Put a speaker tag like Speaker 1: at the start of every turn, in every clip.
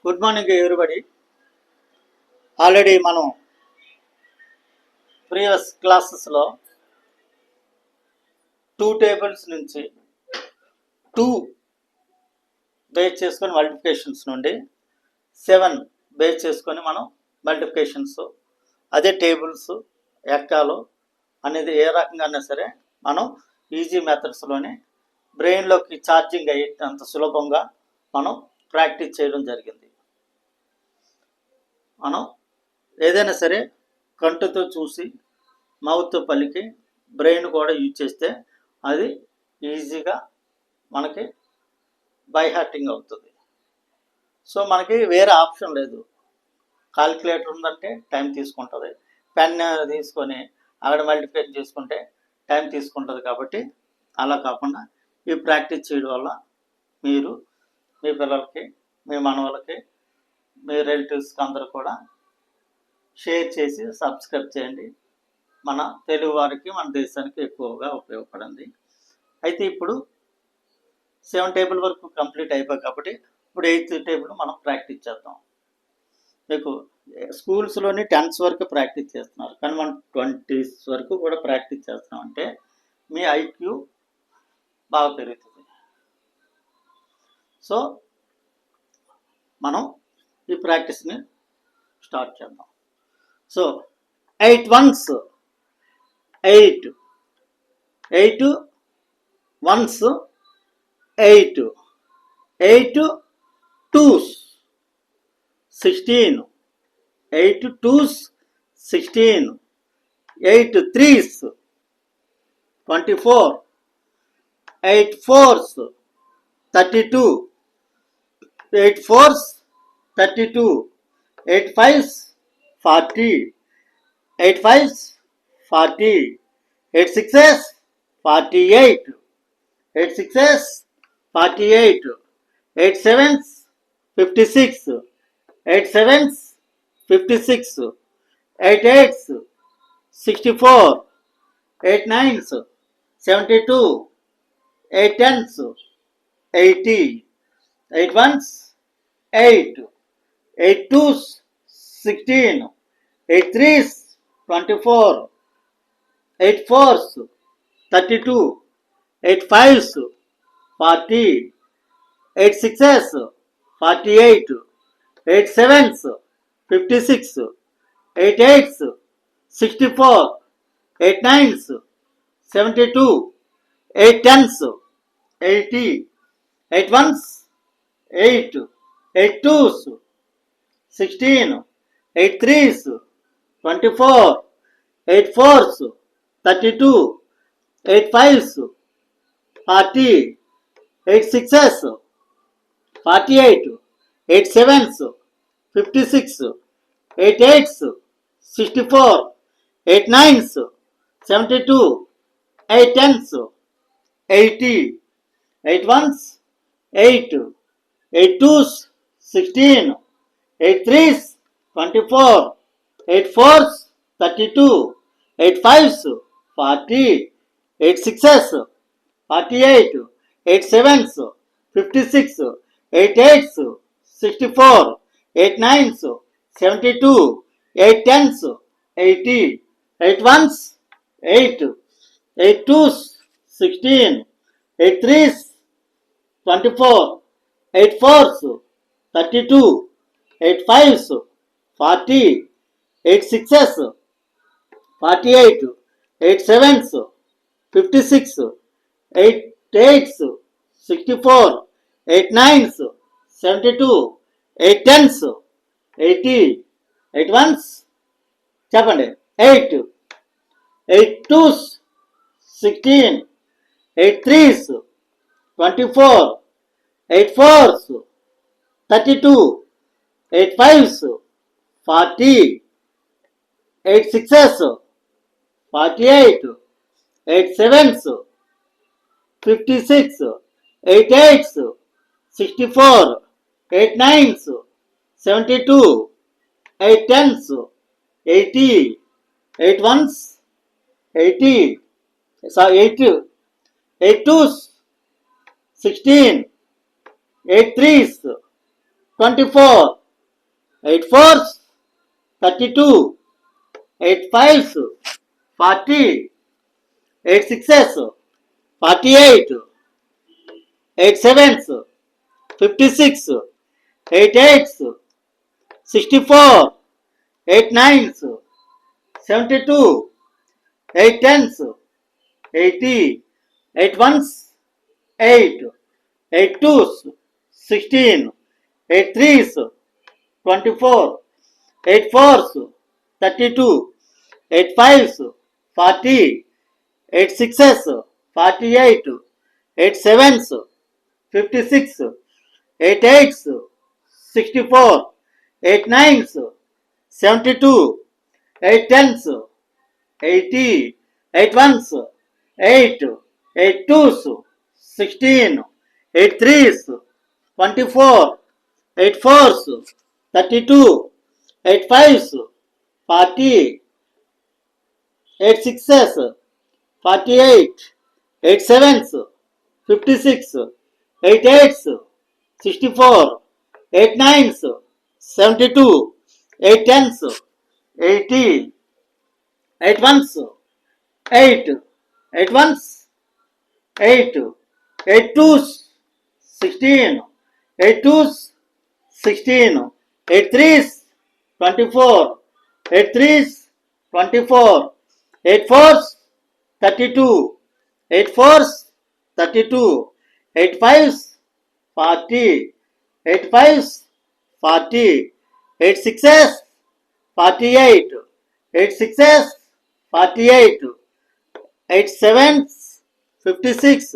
Speaker 1: Good morning everybody. Already మనం previous క్లాసెస్లో 2 tables నుంచి 2 బేస్ చేసుకొని మల్టిప్లికేషన్స్ నుండి 7 బేస్ చేసుకొని మనం మల్టిప్లికేషన్స్ అదే టేబుల్స్ ఎక్కాలో అనేది ఏ రకంగా అయినా సరే మనం ఈజీ మెథడ్స్లోనే బ్రెయిన్లోకి ఛార్జింగ్ అయ్యేంత సులభంగా మనం ప్రాక్టీస్ చేయడం జరిగింది. మనం ఏదైనా సరే కంటితో చూసి మౌత్తో పలికి బ్రెయిన్ కూడా యూజ్ చేస్తే అది ఈజీగా మనకి బై హార్టింగ్ అవుతుంది. సో మనకి వేరే ఆప్షన్ లేదు. కాలిక్యులేటర్ ఉందంటే టైం తీసుకుంటుంది, పెన్ తీసుకొని అక్కడ మల్టిప్లై చేసుకుంటే టైం తీసుకుంటుంది. కాబట్టి అలా కాకుండా ఈ ప్రాక్టీస్ చేయడం వల్ల మీరు మీ పిల్లలకి, మీ మనవలకి, మీ రిలేటివ్స్కి అందరూ కూడా షేర్ చేసి సబ్స్క్రైబ్ చేయండి. మన తెలుగు వారికి, మన దేశానికి ఎక్కువగా ఉపయోగపడింది. అయితే ఇప్పుడు 7 టేబుల్ వరకు కంప్లీట్ అయిపోయి కాబట్టి ఇప్పుడు 8th టేబుల్ మనం ప్రాక్టీస్ చేద్దాం. మీకు స్కూల్స్లోని 10th వరకు ప్రాక్టీస్ చేస్తున్నారు, కానీ మనం 20s వరకు కూడా ప్రాక్టీస్ చేస్తున్నాం అంటే మీ ఐక్యూ బాగా పెరుగుతుంది. సో మనం ఈ ప్రాక్టీస్ని స్టార్ట్ చేద్దాం. So 8 ones 8, 8 ones 8, 8 twos 16, 8 twos 16, 8 threes 24, 8 fours 32, 8 fours 32, 8 fives 40, 8 fives 40, 8 sixes 48, 8 sixes 48, 8 sevens 56, 8 sevens 56, 8 eights 64, 8 nines 72, 8 tens 80, 8 ones 8, 8 twos 16, 8 threes 24, 8 fours 32, 8 fives 40, 8 sixes 48, 8 sevens 56, 8 eights 64, 8 nines 72, 8 tens 80, 8 ones 8, 8 twos 16, 8 threes 24, 8 fours 32, 8 fives 40, 8 sixes 48, 8 sevens 56, 8 eights 64, 8 nines 72, 8 tens 80, 8 ones 8, 8 twos 16, 8 threes 24, 8 fours 32, 8 fives 40, 8 sixes 48, 8 sevens 56, 8 eights 64, 8 nines 72, 8 tens 80, 8 ones 8, 8 twos 16, 8 threes 24, 8 fours 32, 8 fives 40, 8 sixes 48, 8 sevens 56, 8 eights 64, 8 nines 72, 8 tens 80, 8 ones చెప్పండి 8, 8 twos 16, 8 threes 24, 8 fours 32, 8 fives 40, 8 sixes 48, 8 sevens 56, 8 eights 64, 8 nines 72, 8 tens 80, 8 ones 80, 8 twos 16, 8 threes 24, 8 fours, 32, 8 fives, 40, 8 sixes, 48, 8 sevens, 56, 8 eights, 64, 8 nines, 72, 8 tens, 80, 8 ones, 8, 8 twos, 16, 8 threes, 24, 8 fours, 32, 8 fives, 40, 8 sixes, 48, 8 sevens, 56, 8 eights, 64, 8 nines, 72, 8 tens, 80, 8 ones, 8, 8 twos, 16, 8 threes, 24, 8 fours, 32, 8 fives, 40, 8 sixes, 48, 8 sevens, 56, 8 eights, 64, 8 nines, 72, 8 tens, 80, 8 ones, 8, 8 ones, 8, 8 twos, 16, 8 twos, 16, 8 threes, 24, 8 threes, 24, 8 fours, 32, 8 fours, 32, 8 fives, 40, 8 fives, 40, 8 sixes, 48, 8 sixes, 48, 8 sevens, 56,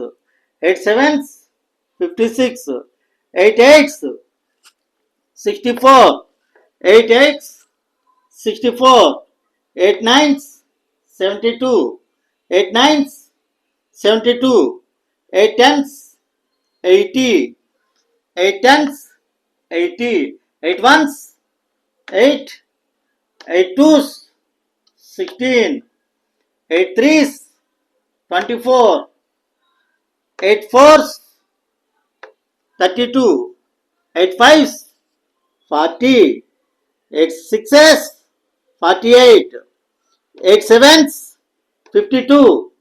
Speaker 1: 8 sevens, 56, 8 eights, 64, 8 eights, 64, 8 nines, 72, 8 nines, 72, 8 tens, 80, 8 tens, 80, 8 ones, 8, 8 twos, 16, 8 threes, 24, 8 fours, 32, 8 fives, 40, 8 sixes, 48, 8 sevens, 52,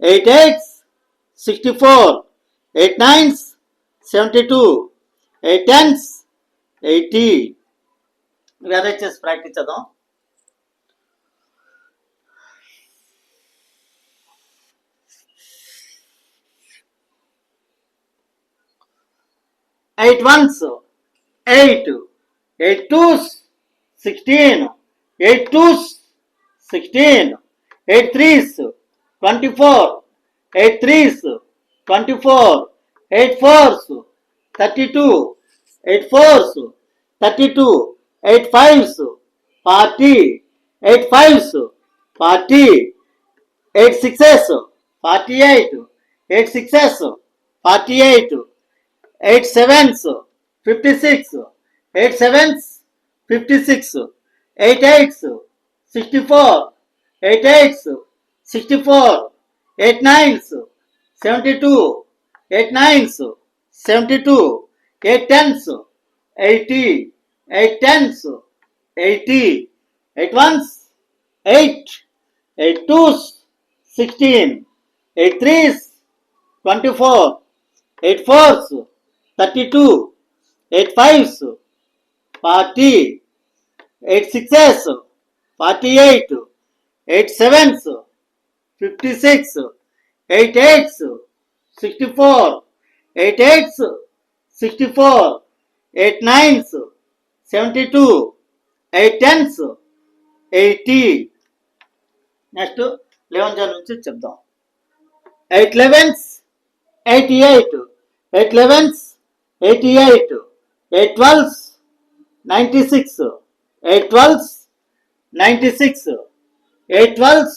Speaker 1: 8 eights, 64, 8 nines, 72, 8 tens, 80. VRHS practice చేద్దాం. 8 ones, 8, 8 twos, 16, 8 twos, 16, 8 threes, 24, 8 threes, 24, 8 fours, 32, 8 fours, 32, 8 fives, 40, 8 fives, 40, 8 sixes, 48, 8 sixes, 48, 8 sevens, 56, 8 sevens, 56, 8 eights, 64, 8 eights, 64, 8 nines, 72, 8 nines, 72, 8 tens, 80, 8 tens, 80, 8 ones, 8, 8 twos, 16, 8 threes, 24, 8 fours, 32, 8 fives, 40, 8 sixes, 48, 8 sevens, 56, 8 eights, 64, 8 eights, 64, 8 nines, 72, 8 tens, 80. Next 11 నుంచి చెప్దాం. 8 11s, 88, 8 11s, 88, 8 12s, 96, 8 12s, 96, 8 12s,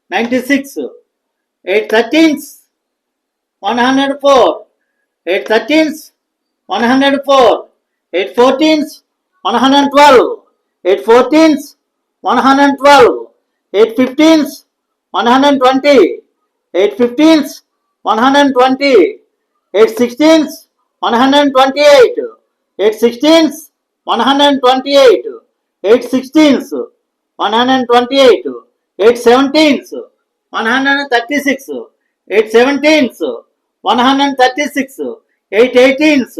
Speaker 1: 96, 8 13s, 104, 8 13s, 104, 8 14s, 112, 8 14s, 112, 8 15s, 120, 8 15s, 120, 8 16s, 128, 8 16s 128, 8 16s 128, 8 17s 136, 8 17s 136, 8 18s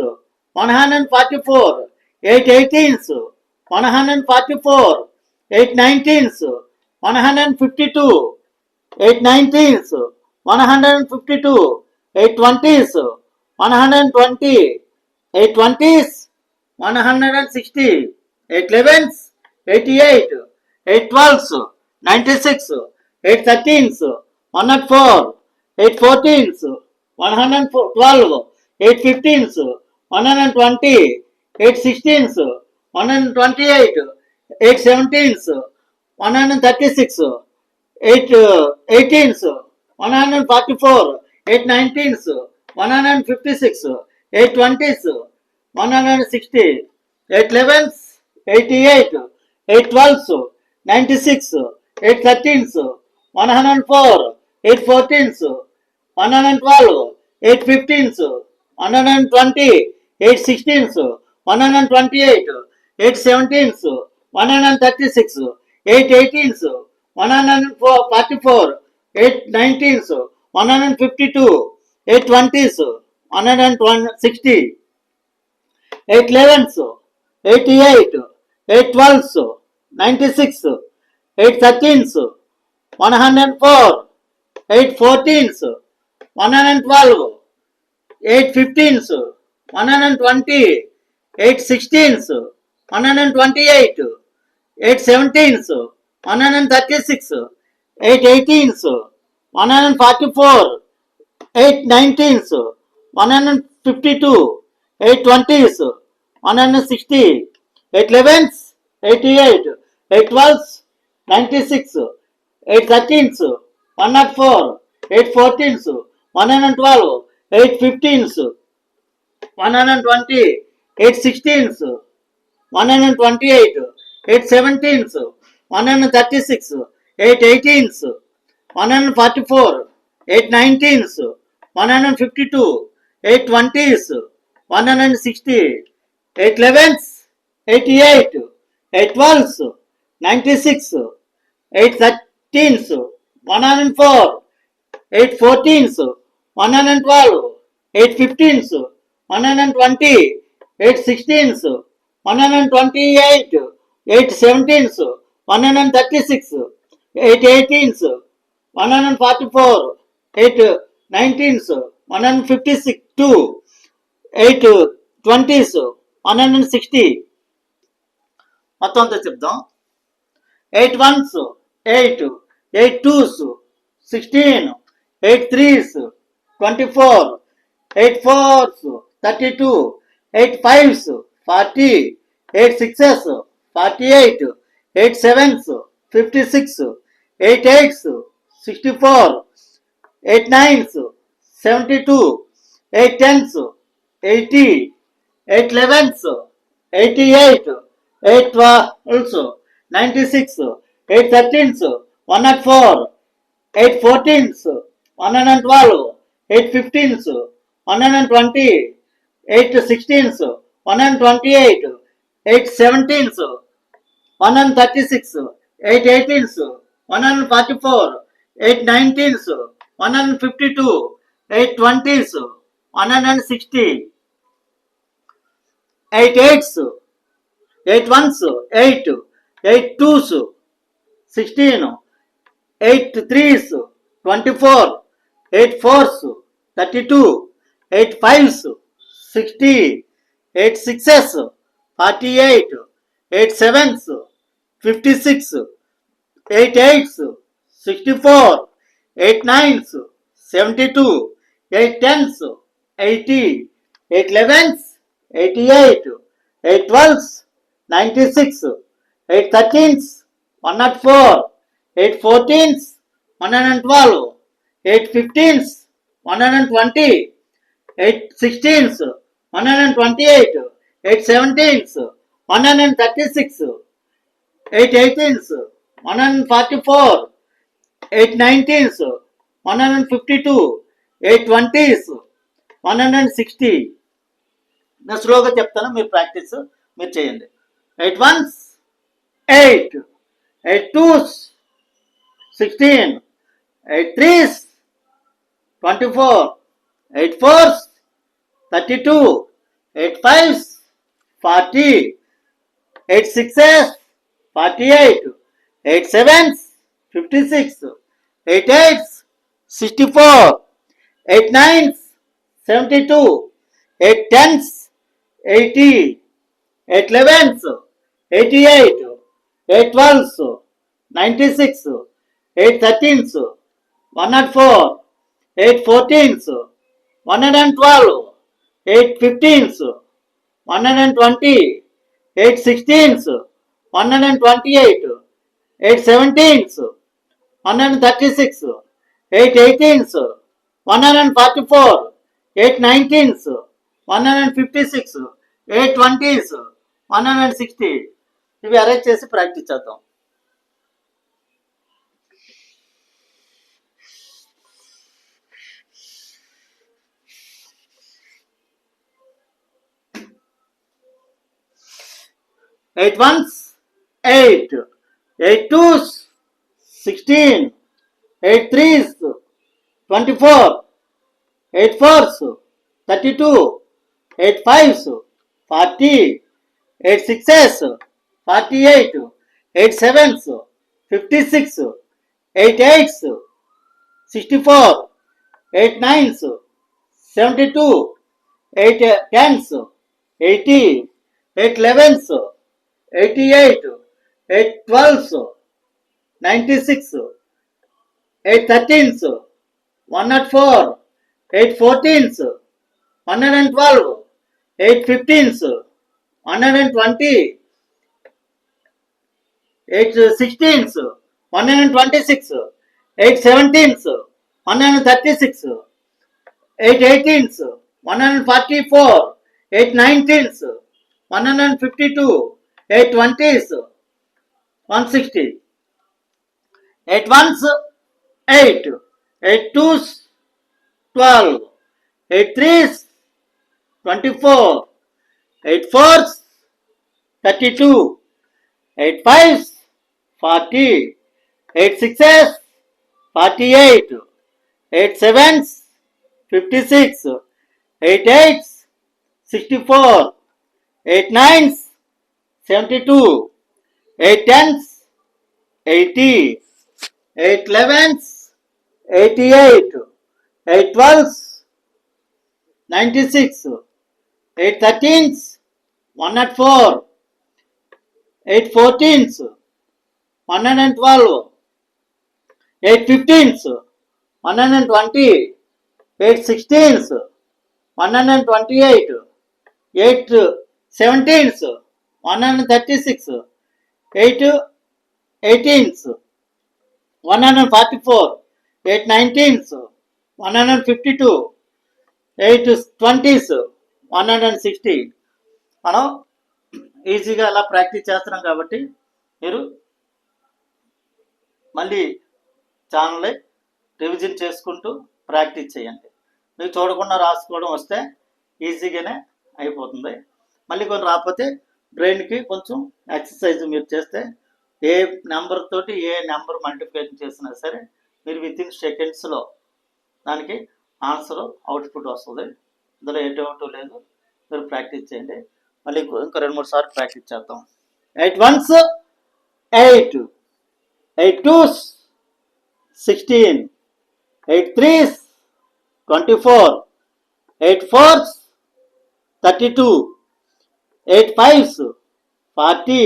Speaker 1: 144, 8 18s 144, 8 19s 152, 8 19s 152, 8 20s 120, 8 20s 160, 8 11s 88, 8 12s 96, 8 13s 104, 8 14s 112, 8 15s 120, 8 16s 128, 8 17s 136, 8 18s 144, 8 19s 156, 8 20s 160, 8 11s 88, 8 12s 96, 8 13s 104, 8 14s 112, 8 15s 120, 8 16s 128, 8 17s 136, 8 18s 144, 8 19s 152, 8 20s 160, 8 11s 88, 8 12s 96, 8 13s 104, 8 14s 112, 8 15s 120, 8 16s 128, 8 17s 136, 8 18s 144, 8 19s 152, 8 20s 160, 8 11s 88, 8 12s 96, 8 13s 104, 8 14s 112, 8 15s 120, 8 16s 128, 8 17s 136, 8 18s 144, 8 19s 152, 8 20s 160, 8 11s 88, 8 12s 96, 8 13s 104, 8 14s 112, 8 15s 120, 8 16s 128, 8 17s 136, 8 18s 144, 8 19s 152, 8 20s 160. మొత్తం అంతా చెప్దాం. 8 1s 8, 8 2s 16, 8 3s 24, 8 4s 32, 8 5s 40, 8 6s 48, 8 7s 56, 8 8s 64, 8 9s 72, 8 10s 80, 8 11s 88, 8 12s 96, 8 13s 104, 8 14s 112, 8 15s 120, 8 16s 128, 8 17s 136, 8 18s 144, 8 19s 152, 8 20s 160, 8 8s 8 1s 8, 8 2s 16, 8 3s 24, 8 4s 32, 8 5s 60, 8 6s 48, 8 7s 56, 8 8s 64, 8 9s 72, 8 10s 80, 8 11s 88, 8 12s 96, 8 13s 104, 8 14s 112, 8 15s 120, 8 16s 128, 8 17s 136, 8 18s 144, 8 19s 152, 8 20s 160. నేను స్లోగా చెప్తాను, మీరు practice మీరు చేయండి. 8 ones 8, 8 twos 16, 8 threes 24, 8 fours 32, 8 fives 40, 8 sixes 48, 8 sevens 56, 8 eights 64, 8 nines 72, 8 tens 80, 8 elevens 88, 8 twelves 96, 8 13s 104, 8 14s 112, 8 15s 120, 8 16s 128, 8 17s 136, 8 18s 144, 8 19s 156, 8 20s 160. ఇవి arrange చేసి practice చేద్దాం. Eight ones 8, 8 twos 16, 8 threes 24, 8 fours 32, 8 fives 40, 8 sixes 48, 8 sevens 56, 8 eights 64, 8 nines 72, 8 tens 80, 8 elevens 88, 8 twelves 96, 8 13s 104, 8 14s 112, 8 15s 120, 8 16s 126, 8 17s 136, 8 18s 144, 8 19s 152, 8 20s 160. 8 ones 8, 8 twos 12, 8 threes 24, 8 fours 32, 8 fives 40, 8 sixes 48, 8 sevens 56, 8 eights 64, 8 nines 72, 8 tens 80, 8 elevens 88, 8 twelves 96, 8 13s 104, 8 14s 112, 8 15s 120, 8 16s 128, 8 17s 136, 8 18s 144, 8 19s 152, 8 20s 160. మనం ఈజీగా అలా practice చేస్తున్నాం కాబట్టి మీరు మళ్ళీ channel revision చేసుకుంటూ practice చేయండి. మీకు చూడకుండా రాసుకోవడం వస్తే ఈజీగానే అయిపోతుంది. మళ్ళీ కొన్ని రాకపోతే బ్రెయిన్కి కొంచెం ఎక్సర్సైజ్ మీరు చేస్తే ఏ నెంబర్ తోటి ఏ నెంబర్ మల్టిప్లికేషన్ చేసినా సరే మీరు వితిన్ సెకండ్స్లో దానికి ఆన్సర్ అవుట్పుట్ వస్తుంది. ఇందులో ఏ డౌట్ లేదు, మీరు ప్రాక్టీస్ చేయండి. మళ్ళీ ఇంకో 2-3 సార్లు ప్రాక్టీస్ చేద్దాం. 8 ones 8, 8 twos 16, 8 threes 24, 8 fours 32, 8 fives 40,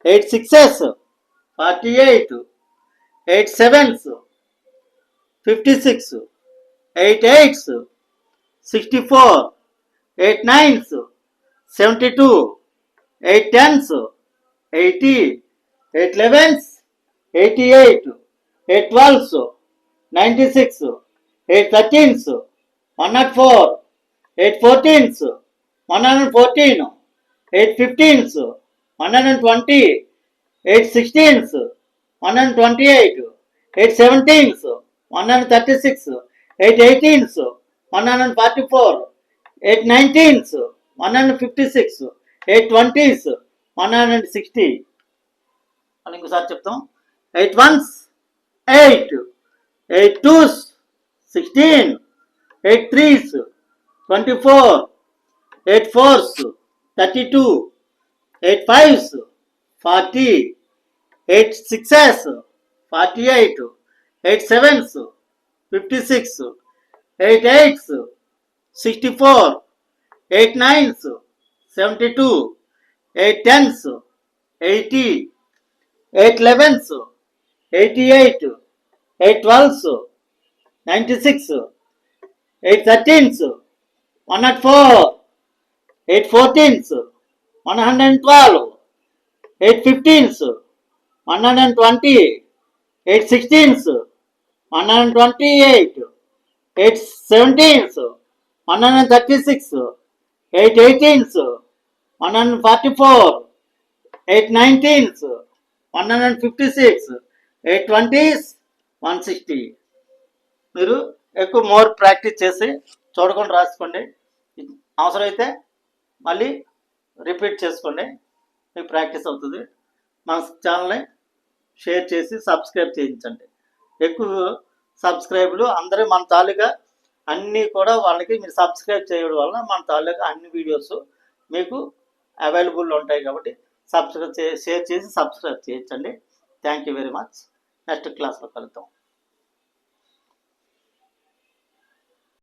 Speaker 1: 8 sixes 48, 8 sevens 56, 8 eights 64, 8 nines 72, 8 tens 80, 8 elevens 88, 8 12s 96, 8 13s 104, 8 14s 114, 8 15s 120, 8 16s 128, 8 17s 136, 8 18s 144, 8 19s 156. 8 20s 160. అని ఇంకోసారి చెప్తాం. 8 1s 8, 8 2s 16, 8 3s 24, 8 4s 32, 8 5s 40, 8 6s 48, 8 7s 56, 8 8s 64, 8 9s 72, 8 10s 80, 8 11s 88, 8 12s 96, 8 13s 104, 8 14s 112, 8 15s 120, 8 16s 128, 8 17s 136, 8 18s 144, 8 19s 156, 8 20s 160. మీరు ఎక్కువ more practice చేసి చూడకుండా రాసుకోండి. అవసరమైతే మళ్ళీ రిపీట్ చేసుకోండి, మీకు ప్రాక్టీస్ అవుతుంది. మన ఛానల్ని షేర్ చేసి సబ్స్క్రైబ్ చేయించండి. ఎక్కువ సబ్స్క్రైబ్లు అందరూ మన తాలూకా అన్నీ కూడా వాళ్ళకి మీరు సబ్స్క్రైబ్ చేయడం వల్ల మన తాలూకా అన్ని వీడియోస్ మీకు అవైలబుల్ ఉంటాయి. కాబట్టి షేర్ చేసి సబ్స్క్రైబ్ చేయించండి. Thank you very much. Next క్లాస్లో కలుద్దాం.